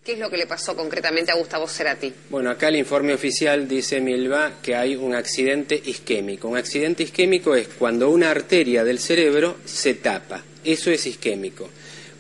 ¿Qué es lo que le pasó concretamente a Gustavo Cerati? Bueno, acá el informe oficial dice, Milva, que hay un accidente isquémico. Un accidente isquémico es cuando una arteria del cerebro se tapa. Eso es isquémico.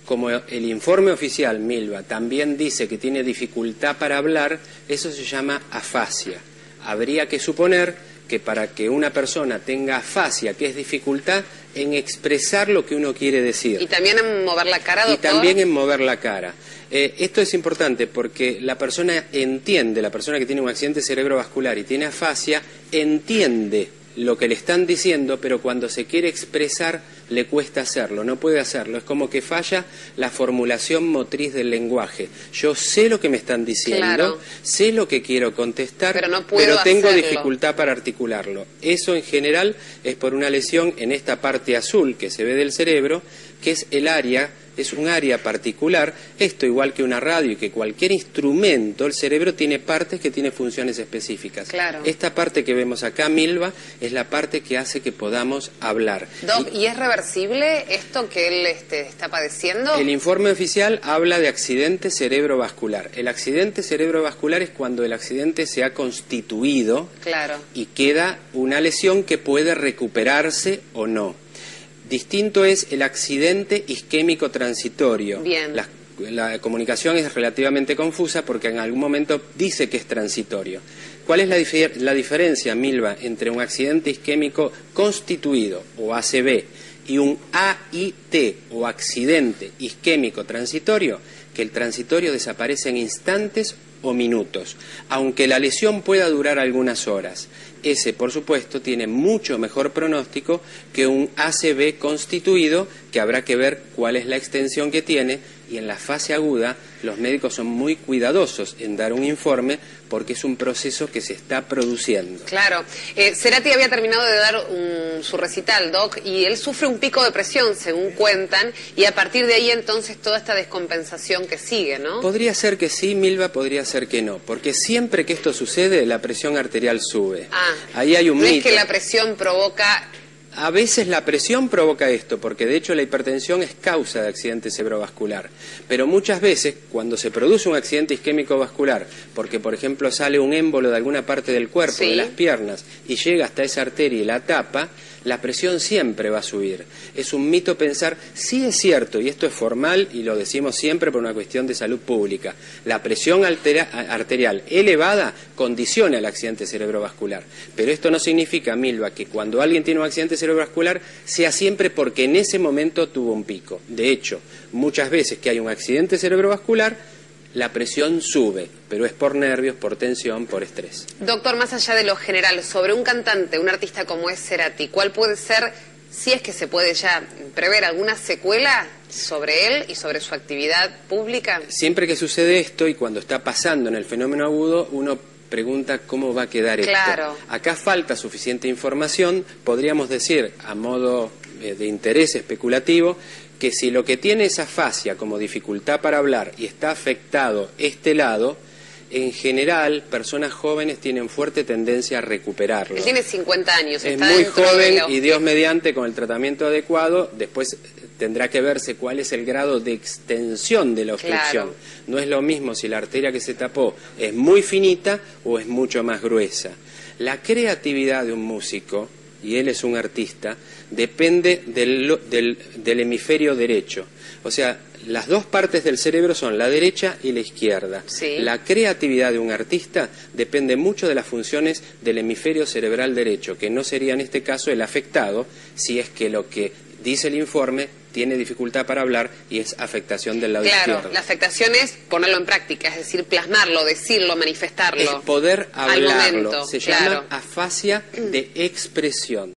Como el informe oficial, Milva, también dice que tiene dificultad para hablar, eso se llama afasia. Habría que suponer que para que una persona tenga afasia, que es dificultad en expresar lo que uno quiere decir. ¿Y también en mover la cara, doctor? Y también en mover la cara. Esto es importante porque la persona entiende, la persona que tiene un accidente cerebrovascular y tiene afasia, entiende lo que le están diciendo, pero cuando se quiere expresar le cuesta hacerlo, no puede hacerlo. Es como que falla la formulación motriz del lenguaje. Yo sé lo que me están diciendo, claro, sé lo que quiero contestar, pero, no puedo tengo dificultad para articularlo. Eso en general es por una lesión en esta parte azul que se ve del cerebro, que es el área, es un área particular. Esto, igual que una radio y que cualquier instrumento, el cerebro tiene partes que tienen funciones específicas. Claro. Esta parte que vemos acá, Milva, es la parte que hace que podamos hablar. Doc, ¿y es reversible esto que él está padeciendo? El informe oficial habla de accidente cerebrovascular. El accidente cerebrovascular es cuando el accidente se ha constituido, claro, y queda una lesión que puede recuperarse o no. Distinto es el accidente isquémico transitorio. Bien. La comunicación es relativamente confusa porque en algún momento dice que es transitorio. ¿Cuál es la diferencia, Milva, entre un accidente isquémico constituido, o ACV, y un AIT, o accidente isquémico transitorio? Que el transitorio desaparece en instantes o minutos, aunque la lesión pueda durar algunas horas. Ese, por supuesto, tiene mucho mejor pronóstico que un ACV constituido, que habrá que ver cuál es la extensión que tiene, y en la fase aguda los médicos son muy cuidadosos en dar un informe porque es un proceso que se está produciendo. Claro. Cerati había terminado de dar su recital, Doc, y él sufre un pico de presión, según cuentan, y a partir de ahí entonces toda esta descompensación que sigue, ¿no? Podría ser que sí, Milva, podría ser que no, porque siempre que esto sucede la presión arterial sube. Ahí hay un mito. ¿No es que la presión provoca...? A veces la presión provoca esto, porque de hecho la hipertensión es causa de accidente cerebrovascular. Pero muchas veces, cuando se produce un accidente isquémico vascular, porque por ejemplo sale un émbolo de alguna parte del cuerpo, sí, de las piernas, y llega hasta esa arteria y la tapa, la presión siempre va a subir. Es un mito pensar, sí es cierto, y esto es formal y lo decimos siempre por una cuestión de salud pública, la presión arterial elevada condiciona el accidente cerebrovascular. Pero esto no significa, Milva, que cuando alguien tiene un accidente cerebrovascular sea siempre porque en ese momento tuvo un pico. De hecho, muchas veces que hay un accidente cerebrovascular, la presión sube, pero es por nervios, por tensión, por estrés. Doctor, más allá de lo general, sobre un cantante, un artista como es Cerati, ¿cuál puede ser, si es que se puede ya prever alguna secuela sobre él y sobre su actividad pública? Siempre que sucede esto y cuando está pasando en el fenómeno agudo, uno pregunta cómo va a quedar esto. Claro. Acá falta suficiente información, podríamos decir, a modo de interés especulativo, que si lo que tiene es afasia como dificultad para hablar y está afectado este lado, en general, personas jóvenes tienen fuerte tendencia a recuperarlo. Él tiene 50 años, es muy joven y Dios mediante, con el tratamiento adecuado, después tendrá que verse cuál es el grado de extensión de la obstrucción. Claro. No es lo mismo si la arteria que se tapó es muy finita o es mucho más gruesa. La creatividad de un músico, y él es un artista, depende del hemisferio derecho. O sea, las dos partes del cerebro son la derecha y la izquierda. Sí. La creatividad de un artista depende mucho de las funciones del hemisferio cerebral derecho, que no sería en este caso el afectado, si es que lo que dice el informe tiene dificultad para hablar y es afectación del lado izquierdo. Claro, la afectación es ponerlo en práctica, es decir, plasmarlo, decirlo, manifestarlo. Es poder hablarlo. Al momento, se llama afasia de expresión.